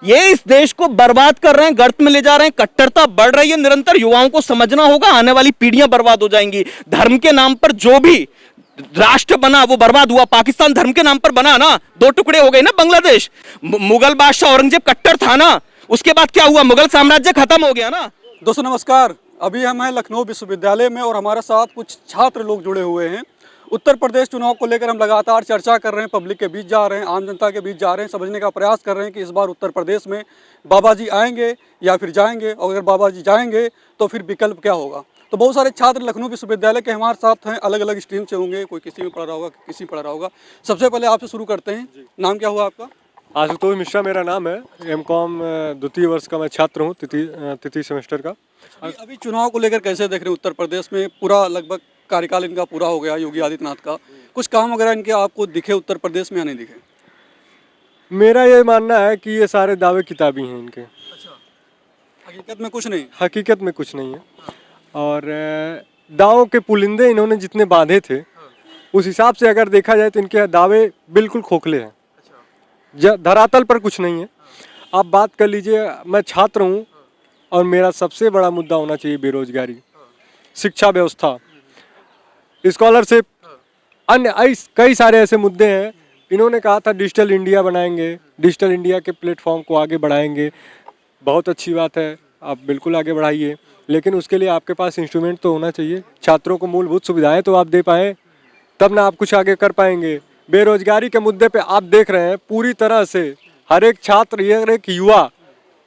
ये इस देश को बर्बाद कर रहे हैं, गर्त में ले जा रहे हैं, कट्टरता बढ़ रही है निरंतर। युवाओं को समझना होगा, आने वाली पीढ़ियां बर्बाद हो जाएंगी। धर्म के नाम पर जो भी राष्ट्र बना वो बर्बाद हुआ। पाकिस्तान धर्म के नाम पर बना ना, दो टुकड़े हो गए ना बांग्लादेश। मुगल बादशाह औरंगजेब कट्टर था ना, उसके बाद क्या हुआ, मुगल साम्राज्य खत्म हो गया ना। दोस्तों नमस्कार, अभी हम हैं लखनऊ विश्वविद्यालय में और हमारे साथ कुछ छात्र लोग जुड़े हुए हैं। उत्तर प्रदेश चुनाव को लेकर हम लगातार चर्चा कर रहे हैं, पब्लिक के बीच जा रहे हैं, आम जनता के बीच जा रहे हैं, समझने का प्रयास कर रहे हैं कि इस बार उत्तर प्रदेश में बाबा जी आएंगे या फिर जाएंगे, और अगर बाबा जी जाएंगे तो फिर विकल्प क्या होगा। तो बहुत सारे छात्र लखनऊ विश्वविद्यालय के हमारे साथ हैं, अलग अलग स्ट्रीम से होंगे, कोई किसी में पढ़ रहा होगा, किसी में पढ़ रहा होगा। सबसे पहले आपसे शुरू करते हैं, नाम क्या हुआ आपका? आशुतोष मिश्रा मेरा नाम है। एमकॉम द्वितीय वर्ष का मैं छात्र हूँ, तृतीय सेमेस्टर का। अभी चुनाव को लेकर कैसे देख रहे हैं? उत्तर प्रदेश में पूरा लगभग कार्यकाल इनका पूरा हो गया, योगी आदित्यनाथ का। कुछ काम वगैरह इनके आपको दिखे उत्तर प्रदेश में या नहीं दिखे? मेरा ये मानना है कि ये सारे दावे किताबी हैं इनके। अच्छा, हकीकत में कुछ नहीं? हकीकत में कुछ नहीं है। और दावों के पुलिंदे इन्होंने जितने बांधे थे उस हिसाब से अगर देखा जाए तो इनके दावे बिल्कुल खोखले हैं। धरातल पर कुछ नहीं है। आप बात कर लीजिए, मैं छात्र हूँ और मेरा सबसे बड़ा मुद्दा होना चाहिए बेरोजगारी, शिक्षा व्यवस्था, स्कॉलरशिप, अन्य कई सारे ऐसे मुद्दे हैं। इन्होंने कहा था डिजिटल इंडिया बनाएंगे, डिजिटल इंडिया के प्लेटफॉर्म को आगे बढ़ाएंगे। बहुत अच्छी बात है, आप बिल्कुल आगे बढ़ाइए, लेकिन उसके लिए आपके पास इंस्ट्रूमेंट तो होना चाहिए। छात्रों को मूलभूत सुविधाएं तो आप दे पाएँ, तब ना आप कुछ आगे कर पाएंगे। बेरोजगारी के मुद्दे पे आप देख रहे हैं पूरी तरह से हर एक छात्र, हर एक युवा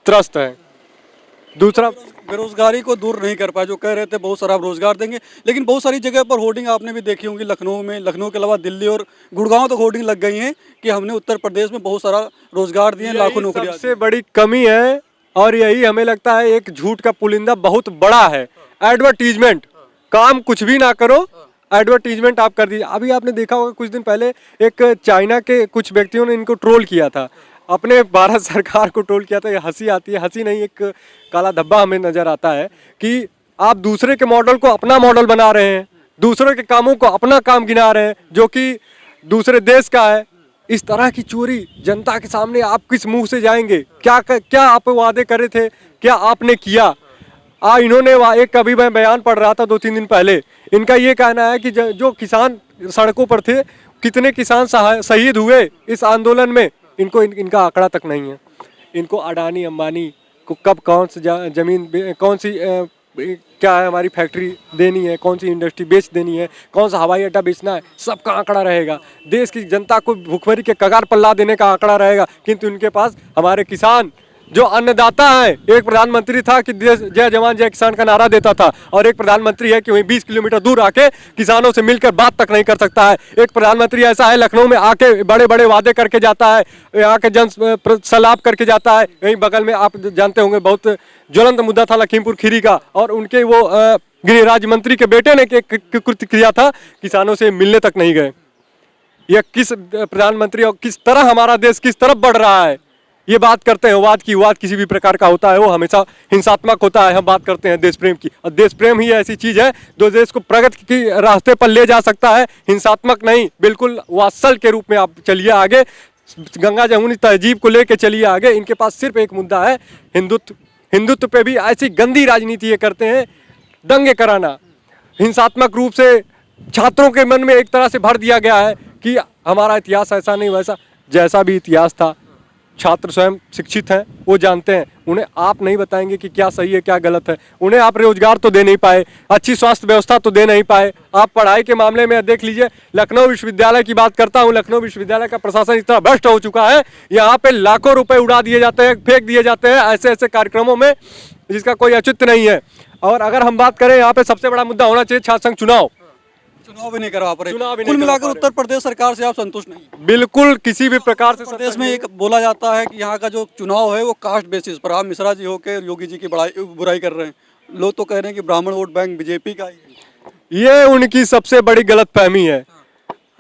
त्रस्त है। दूसरा, बेरोजगारी को दूर नहीं कर पाए। जो कह रहे थे बहुत सारा रोजगार देंगे, लेकिन बहुत सारी जगह पर होर्डिंग आपने भी देखी होंगी लखनऊ में। लखनऊ के अलावा दिल्ली और गुड़गांव तक होर्डिंग लग गई हैं कि हमने उत्तर प्रदेश में बहुत सारा रोजगार दिए, लाखों नौकरियां। सबसे बड़ी कमी है और यही हमें लगता है एक झूठ का पुलिंदा बहुत बड़ा है, एडवर्टीजमेंट। काम कुछ भी ना करो, एडवर्टीजमेंट आप कर दीजिए। अभी आपने देखा होगा कुछ दिन पहले एक चाइना के कुछ व्यक्तियों ने इनको ट्रोल किया था, अपने भारत सरकार को ट्रोल किया था। ये हंसी आती है, हंसी नहीं, एक काला धब्बा हमें नजर आता है कि आप दूसरे के मॉडल को अपना मॉडल बना रहे हैं, दूसरे के कामों को अपना काम गिना रहे हैं जो कि दूसरे देश का है। इस तरह की चोरी जनता के सामने आप किस मुंह से जाएंगे? क्या आप वादे करे थे, क्या आपने किया? इन्होंने एक अभी मैं बयान पढ़ रहा था 2-3 दिन पहले, इनका ये कहना है कि जो किसान सड़कों पर थे, कितने किसान शहीद हुए इस आंदोलन में, इनका आंकड़ा तक नहीं है। इनको अडानी अंबानी को कब कौन सी जमीन, कौन सी क्या है हमारी फैक्ट्री देनी है, कौन सी इंडस्ट्री बेच देनी है, कौन सा हवाई अड्डा बेचना है, सबका आंकड़ा रहेगा। देश की जनता को भुखमरी के कगार पर ला देने का आंकड़ा रहेगा, किंतु इनके पास हमारे किसान जो अन्नदाता है, एक प्रधानमंत्री था कि जय जवान जय किसान का नारा देता था, और एक प्रधानमंत्री है कि वहीं 20 किलोमीटर दूर आके किसानों से मिलकर बात तक नहीं कर सकता है। एक प्रधानमंत्री ऐसा है लखनऊ में आके बड़े बड़े वादे करके जाता है, यहाँ के जन सलाप करके जाता है। यहीं बगल में आप जानते होंगे बहुत ज्वलंत मुद्दा था लखीमपुर खीरी का, और उनके वो गृह राज्य मंत्री के बेटे ने कृत्य किया था, किसानों से मिलने तक नहीं गए। यह किस प्रधानमंत्री और किस तरह हमारा देश किस तरफ बढ़ रहा है ये बात करते हैं। वाद किसी भी प्रकार का होता है वो हमेशा हिंसात्मक होता है। हम बात करते हैं देश प्रेम की, और देश प्रेम ही ऐसी चीज है जो देश को प्रगति की रास्ते पर ले जा सकता है, हिंसात्मक नहीं। बिल्कुल वात्सल के रूप में आप चलिए आगे, गंगा जमुनी तहजीब को लेके चलिए आगे। इनके पास सिर्फ एक मुद्दा है, हिंदुत्व पे भी ऐसी गंदी राजनीति ये करते हैं, दंगे कराना, हिंसात्मक रूप से छात्रों के मन में एक तरह से भर दिया गया है कि हमारा इतिहास ऐसा नहीं वैसा। जैसा भी इतिहास था, छात्र स्वयं शिक्षित हैं, वो जानते हैं। उन्हें आप नहीं बताएंगे कि क्या सही है क्या गलत है। उन्हें आप रोजगार तो दे नहीं पाए, अच्छी स्वास्थ्य व्यवस्था तो दे नहीं पाए। आप पढ़ाई के मामले में देख लीजिए, लखनऊ विश्वविद्यालय की बात करता हूँ, लखनऊ विश्वविद्यालय का प्रशासन इतना भ्रष्ट हो चुका है, यहाँ पे लाखों रुपए उड़ा दिए जाते हैं, फेंक दिए जाते हैं ऐसे ऐसे कार्यक्रमों में जिसका कोई औचित्य नहीं है। और अगर हम बात करें, यहाँ पे सबसे बड़ा मुद्दा होना चाहिए छात्र संघ चुनाव भी नहीं करवा पा रहे। कुल मिलाकर उत्तर प्रदेश सरकार से आप संतुष्ट नहीं? बिल्कुल किसी भी प्रकार से। प्रदेश में एक बोला जाता है कि यहाँ का जो चुनाव है वो कास्ट बेसिस पर, आप मिश्रा जी होकर योगी जी की बुराई कर रहे हैं। लोग तो कह रहे हैं कि ब्राह्मण वोट बैंक बीजेपी का ही है। ये उनकी सबसे बड़ी गलतफहमी है।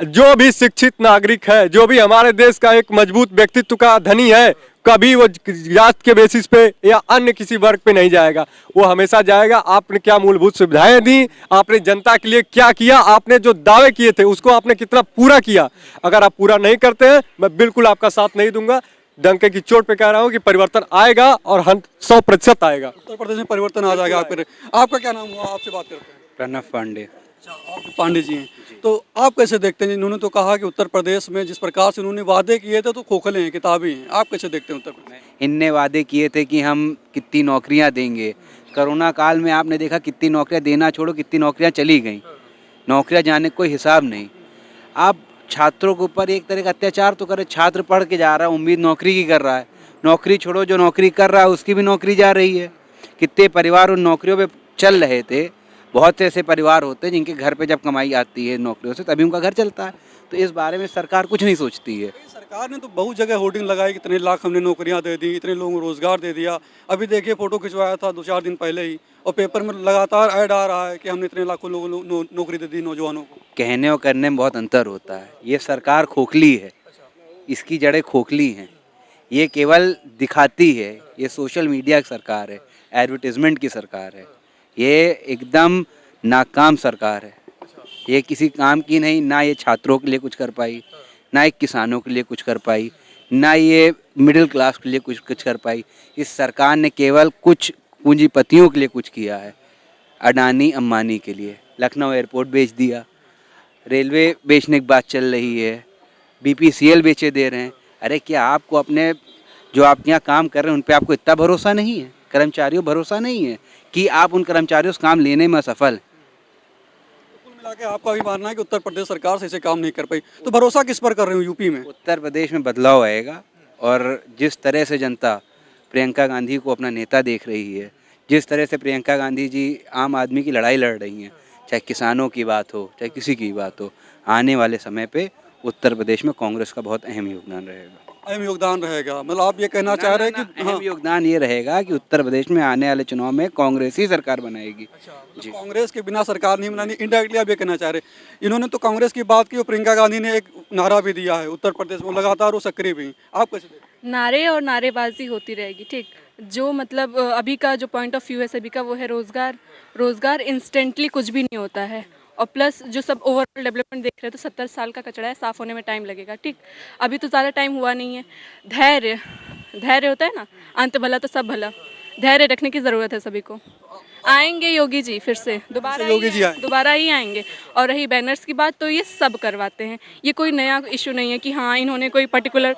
जो भी शिक्षित नागरिक है, जो भी हमारे देश का एक मजबूत व्यक्तित्व का धनी है, कभी वो जात के बेसिस पे या अन्य किसी वर्ग पे नहीं जाएगा। वो हमेशा जाएगा आपने क्या मूलभूत सुविधाएं दी, आपने जनता के लिए क्या किया, आपने जो दावे किए थे उसको आपने कितना पूरा किया। अगर आप पूरा नहीं करते हैं, मैं बिल्कुल आपका साथ नहीं दूंगा। डंके की चोट पे कह रहा हूँ कि परिवर्तन आएगा और 100% आएगा। उत्तर प्रदेश में परिवर्तन आ जाएगा। आपका क्या नाम हुआ, आपसे बात करते हैं। प्रणव पांडे। अच्छा, आप पांडे जी हैं, तो आप कैसे देखते हैं? इन्होंने तो कहा कि उत्तर प्रदेश में जिस प्रकार से उन्होंने वादे किए थे तो खोखले हैं, किताबी हैं। आप कैसे देखते हैं उत्तर प्रदेश? इनने वादे किए थे कि हम कितनी नौकरियां देंगे। कोरोना काल में आपने देखा कितनी नौकरियां, देना छोड़ो कितनी नौकरियां चली गई। नौकरियां जाने का कोई हिसाब नहीं। आप छात्रों के ऊपर एक तरह का अत्याचार तो करे। छात्र पढ़ के जा रहा है, उम्मीद नौकरी की कर रहा है। नौकरी छोड़ो, जो नौकरी कर रहा है उसकी भी नौकरी जा रही है। कितने परिवार उन नौकरियों पे चल रहे थे। बहुत से ऐसे परिवार होते हैं जिनके घर पे जब कमाई आती है नौकरियों से तभी उनका घर चलता है। तो इस बारे में सरकार कुछ नहीं सोचती है। सरकार ने तो बहुत जगह होर्डिंग लगाई, इतने लाख हमने नौकरियां दे दी, इतने लोगों को रोजगार दे दिया। अभी देखिए फोटो खिंचवाया था 2-4 दिन पहले ही, और पेपर में लगातार ऐड आ रहा है कि हमने इतने लाखों लोगों को नौकरी दे दी नौजवानों को। कहने और करने में बहुत अंतर होता है। ये सरकार खोखली है, इसकी जड़ें खोखली हैं। ये केवल दिखाती है। ये सोशल मीडिया की सरकार है, एडवर्टीजमेंट की सरकार है। ये एकदम नाकाम सरकार है। ये किसी काम की नहीं। ना ये छात्रों के लिए कुछ कर पाई, ना ये किसानों के लिए कुछ कर पाई, ना ये मिडिल क्लास के लिए कुछ कर पाई। इस सरकार ने केवल कुछ पूंजीपतियों के लिए कुछ किया है। अडानी अंबानी के लिए लखनऊ एयरपोर्ट बेच दिया, रेलवे बेचने की बात चल रही है, BPCL बेचे दे रहे हैं। अरे क्या आपको अपने जो आप यहाँ काम कर रहे हैं उन पर आपको इतना भरोसा नहीं है? कर्मचारियों भरोसा नहीं है कि आप उन कर्मचारियों से काम लेने में असफल? कुल मिला के आपका भी मानना है कि उत्तर प्रदेश सरकार से ऐसे काम नहीं कर पाई, तो भरोसा किस पर कर रहे हो यूपी में? उत्तर प्रदेश में बदलाव आएगा। और जिस तरह से जनता प्रियंका गांधी को अपना नेता देख रही है, जिस तरह से प्रियंका गांधी जी आम आदमी की लड़ाई लड़ रही हैं, चाहे किसानों की बात हो चाहे किसी की बात हो, आने वाले समय पे उत्तर प्रदेश में कांग्रेस का बहुत अहम योगदान रहेगा। अहम योगदान रहेगा, मतलब आप ये कहना चाह रहे हैं कि अहम योगदान ये रहेगा कि उत्तर प्रदेश में आने वाले चुनाव में कांग्रेस ही सरकार बनाएगी। जी, कांग्रेस के बिना सरकार नहीं बनानी। इनडायरेक्टली आप ये कहना चाह रहे हैं। इन्होंने तो कांग्रेस की बात की और प्रियंका गांधी ने एक नारा भी दिया है उत्तर प्रदेश में, लगातार वो सक्रिय भी। आप कैसे देखते हैं? नारे और नारेबाजी होती रहेगी। ठीक, जो मतलब अभी का जो पॉइंट ऑफ व्यू है सभी का वो है रोज़गार। रोज़गार इंस्टेंटली कुछ भी नहीं होता है। और प्लस जो सब ओवरऑल डेवलपमेंट देख रहे हैं तो 70 साल का कचरा है, साफ़ होने में टाइम लगेगा। ठीक, अभी तो ज़्यादा टाइम हुआ नहीं है। धैर्य होता है ना, अंत भला तो सब भला। धैर्य रखने की ज़रूरत है सभी को। आएंगे योगी जी फिर से, दोबारा ही आएंगे। और रही बैनर्स की बात, तो ये सब करवाते हैं। ये कोई नया इशू नहीं है कि हाँ इन्होंने कोई पर्टिकुलर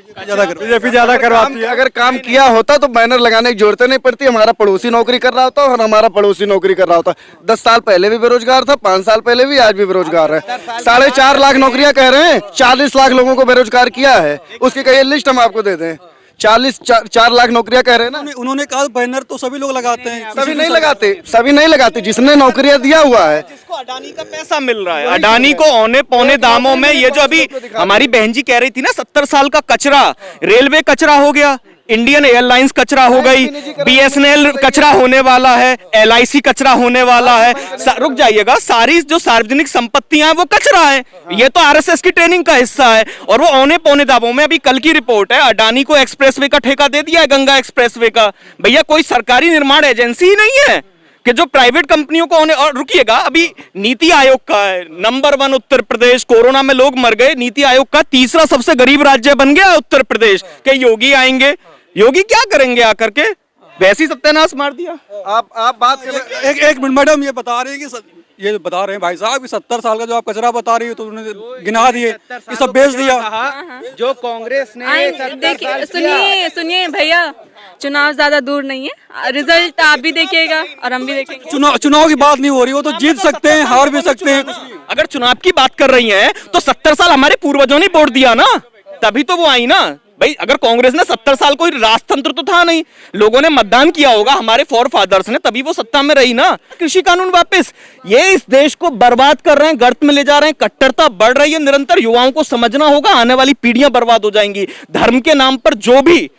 बीजेपी ज्यादा करवाती है। अगर काम किया होता तो बैनर लगाने की जरूरत नहीं पड़ती। हमारा पड़ोसी नौकरी कर रहा होता और हमारा पड़ोसी नौकरी कर रहा होता। 10 साल पहले भी बेरोजगार था, 5 साल पहले भी, आज भी बेरोजगार है। 4.5 लाख नौकरियां कह रहे हैं, 40 लाख लोगों को बेरोजगार किया है। उसकी कहिए लिस्ट हम आपको दे दें। 4 लाख नौकरियां कह रहे हैं ना। उन्होंने कहा बैनर तो सभी लोग लगाते हैं। सभी नहीं लगाते। जिसने नौकरियां दिया हुआ है, जिसको अडानी का पैसा मिल रहा है, अडानी को औने पौने दामों में, ये जो अभी हमारी बहन जी कह रही थी ना 70 साल का कचरा, रेलवे कचरा हो गया, इंडियन एयरलाइंस कचरा हो गई, BSNL कचरा होने वाला है, LIC कचरा होने वाला है। रुक जाइएगा, सारी जो सार्वजनिक संपत्तियां हैं वो कचरा है। ये तो RSS की ट्रेनिंग का हिस्सा है। और वो औने पौने दावों में, अभी कल की रिपोर्ट है, अडानी को एक्सप्रेसवे का ठेका दे दिया है, गंगा एक्सप्रेसवे का। भैया कोई सरकारी निर्माण एजेंसी ही नहीं है कि जो प्राइवेट कंपनियों को होने। और रुकिएगा, अभी नीति आयोग का है नंबर 1 उत्तर प्रदेश। कोरोना में लोग मर गए, नीति आयोग का तीसरा सबसे गरीब राज्य बन गया उत्तर प्रदेश। क्या योगी आएंगे? योगी क्या करेंगे आकर के? वैसे ही सत्यानाश मार दिया। आप बात कर रहे हैं। एक मिनट मैडम, ये बता रहे हैं कि ये बता रहे हैं भाई साहब कि 70 साल का जो आप कचरा बता रही हो तो उन्होंने गिना दिए कि सब बेच दिया। जो कांग्रेस ने देखिए, सुनिए भैया, चुनाव ज्यादा दूर नहीं है। रिजल्ट आप भी देखिएगा और हम भी देखेंगे। चुनाव की बात नहीं हो रही, वो तो जीत सकते हैं, हार भी सकते हैं। अगर चुनाव की बात कर रही हैं तो 70 साल हमारे पूर्वजों ने वोट दिया ना, तभी तो वो आई ना। भाई अगर कांग्रेस ने 70 साल, कोई राजतंत्र तो था नहीं, लोगों ने मतदान किया होगा हमारे फॉर फादर्स ने, तभी वो सत्ता में रही ना। कृषि कानून वापस, ये इस देश को बर्बाद कर रहे हैं, गर्त में ले जा रहे हैं, कट्टरता बढ़ रही है निरंतर। युवाओं को समझना होगा, आने वाली पीढ़ियां बर्बाद हो जाएंगी। धर्म के नाम पर जो भी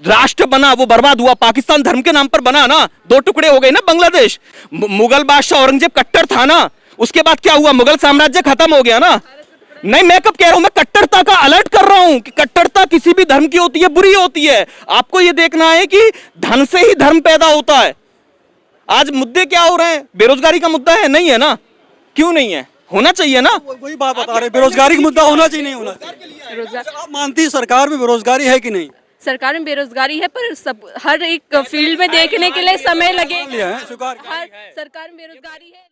राष्ट्र बना वो बर्बाद हुआ। पाकिस्तान धर्म के नाम पर बना ना, 2 टुकड़े हो गए ना बांग्लादेश। मुगल बादशाह औरंगजेब कट्टर था ना, उसके बाद क्या हुआ? मुगल साम्राज्य खत्म हो गया ना। नहीं, मैं कब कह रहा हूं, मैं कट्टरता का अलर्ट कर रहा हूं कि कट्टरता किसी भी धर्म की होती है, बुरी होती है। आपको यह देखना है कि धन से ही धर्म पैदा होता है। आज मुद्दे क्या हो रहे हैं? बेरोजगारी का मुद्दा है? नहीं है ना। क्यों नहीं है? होना चाहिए ना। वही बात बता रहे, बेरोजगारी का मुद्दा होना चाहिए, नहीं होना चाहिए। रोजगार, आप मानती है सरकार में बेरोजगारी है कि नहीं? सरकार में बेरोजगारी है, पर सब हर एक फील्ड में देखने के लिए समय लगे। लिया है, स्वीकार हर सरकार में बेरोजगारी है।